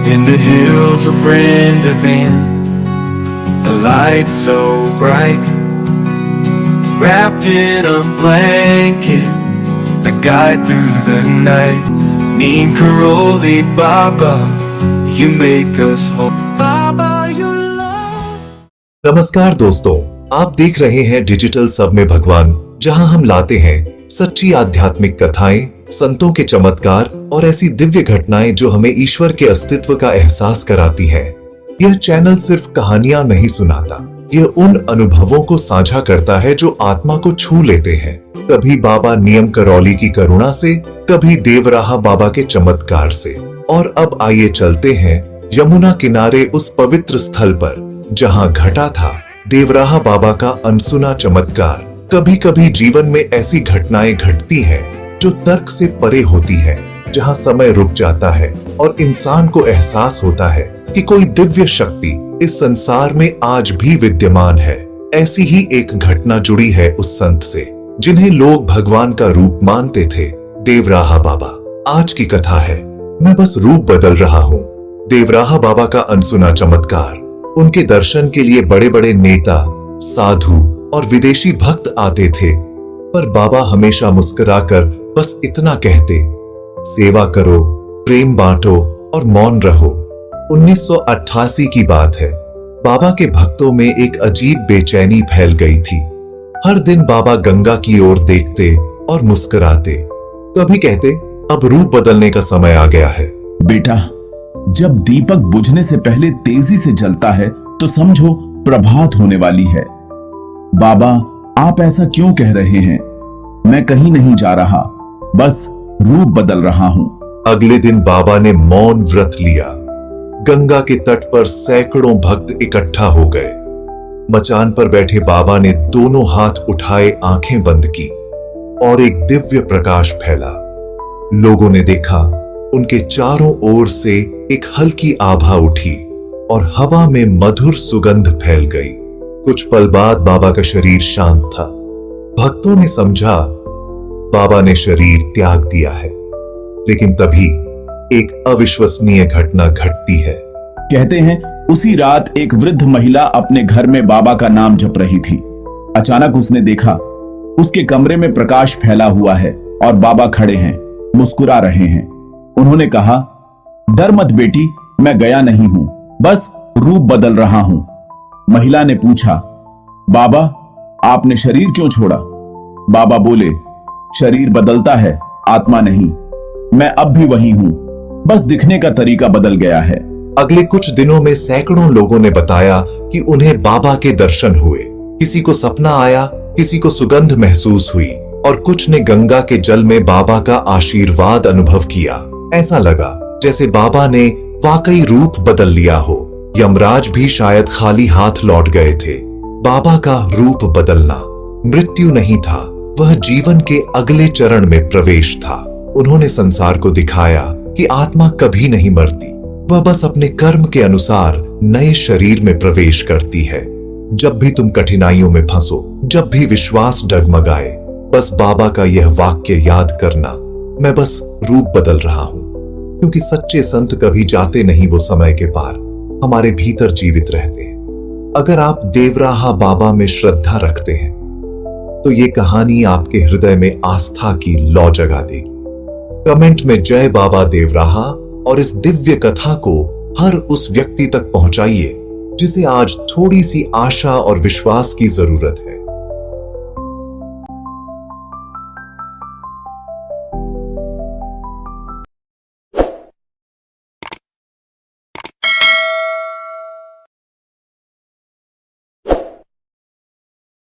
In the hills of Rendezvous, the light so bright, wrapped in a blanket, the guide through the night. Neem Karoli Baba, you make us whole. Baba, you love. नमस्कार दोस्तों, आप देख रहे हैं digital सब में भगवान, जहां हम लाते हैं सच्ची आध्यात्मिक कथाएं, संतों के चमत्कार और ऐसी दिव्य घटनाएं जो हमें ईश्वर के अस्तित्व का एहसास कराती हैं। यह चैनल सिर्फ कहानियां नहीं सुनाता, यह उन अनुभवों को साझा करता है जो आत्मा को छू लेते हैं। कभी बाबा नियम करौली की करुणा से, कभी देवराहा बाबा के चमत्कार से। और अब आइए चलते हैं यमुना किनारे उस पवित्र स्थल पर जहां घटा था देवराहा बाबा का अनसुना चमत्कार। कभी कभी जीवन में ऐसी घटनाएं घटती हैं जो तर्क से परे होती है, जहां समय रुक जाता है और इंसान को एहसास होता है कि कोई दिव्य शक्ति इस संसार में आज भी विद्यमान है। ऐसी ही एक घटना जुड़ी है उस संत से जिन्हें लोग भगवान का रूप मानते थे, देवराहा बाबा। आज की कथा है मैं बस रूप बदल रहा हूँ। देवराहा बाबा का अनसुना चमत्कार। उनके दर्शन के लिए बड़े बड़े नेता, साधु और विदेशी भक्त आते थे, पर बाबा हमेशा मुस्कुराकर बस इतना कहते, सेवा करो, प्रेम बांटो और मौन रहो। 1988 की बात है। बाबा के भक्तों में एक अजीब बेचैनी फैल गई थी। हर दिन बाबा गंगा की ओर देखते और मुस्कुराते। कभी कहते, अब रूप बदलने का समय आ गया है। बेटा, जब दीपक बुझने से पहले तेजी से जलता है तो समझो प्रभात होने वाली है। बाबा, आप ऐसा क्यों कह रहे हैं? मैं कहीं नहीं जा रहा, बस रूप बदल रहा हूं। अगले दिन बाबा ने मौन व्रत लिया। गंगा के तट पर सैकड़ों भक्त इकट्ठा हो गए। मचान पर बैठे बाबा ने दोनों हाथ उठाए, आंखें बंद की और एक दिव्य प्रकाश फैला। लोगों ने देखा, उनके चारों ओर से एक हल्की आभा उठी और हवा में मधुर सुगंध फैल गई। कुछ पल बाद बाबा का शरीर शांत था। भक्तों ने समझा बाबा ने शरीर त्याग दिया है। लेकिन तभी एक अविश्वसनीय घटना घटती है। कहते हैं उसी रात एक वृद्ध महिला अपने घर में बाबा का नाम जप रही थी। अचानक उसने देखा उसके कमरे में प्रकाश फैला हुआ है और बाबा खड़े हैं, मुस्कुरा रहे हैं। उन्होंने कहा, डर मत बेटी, मैं गया नहीं हूं, बस रूप बदल रहा हूं। महिला ने पूछा, बाबा आपने शरीर क्यों छोड़ा? बाबा बोले, शरीर बदलता है, आत्मा नहीं। मैं अब भी वही हूं, बस दिखने का तरीका बदल गया है। अगले कुछ दिनों में सैकड़ों लोगों ने बताया कि उन्हें बाबा के दर्शन हुए। किसी को सपना आया, किसी को सुगंध महसूस हुई और कुछ ने गंगा के जल में बाबा का आशीर्वाद अनुभव किया। ऐसा लगा जैसे बाबा ने वाकई रूप बदल लिया हो। यमराज भी शायद खाली हाथ लौट गए थे। बाबा का रूप बदलना मृत्यु नहीं था, वह जीवन के अगले चरण में प्रवेश था। उन्होंने संसार को दिखाया कि आत्मा कभी नहीं मरती, वह बस अपने कर्म के अनुसार नए शरीर में प्रवेश करती है। जब भी तुम कठिनाइयों में फंसो, जब भी विश्वास डगमगाए, बस बाबा का यह वाक्य याद करना, मैं बस रूप बदल रहा हूं। क्योंकि सच्चे संत कभी जाते नहीं वो समय के पार, हमारे भीतर जीवित रहते हैं। अगर आप देवराहा बाबा में श्रद्धा रखते हैं तो ये कहानी आपके हृदय में आस्था की लौ जगा देगी। कमेंट में जय बाबा देवराहा और इस दिव्य कथा को हर उस व्यक्ति तक पहुंचाइए जिसे आज थोड़ी सी आशा और विश्वास की जरूरत है।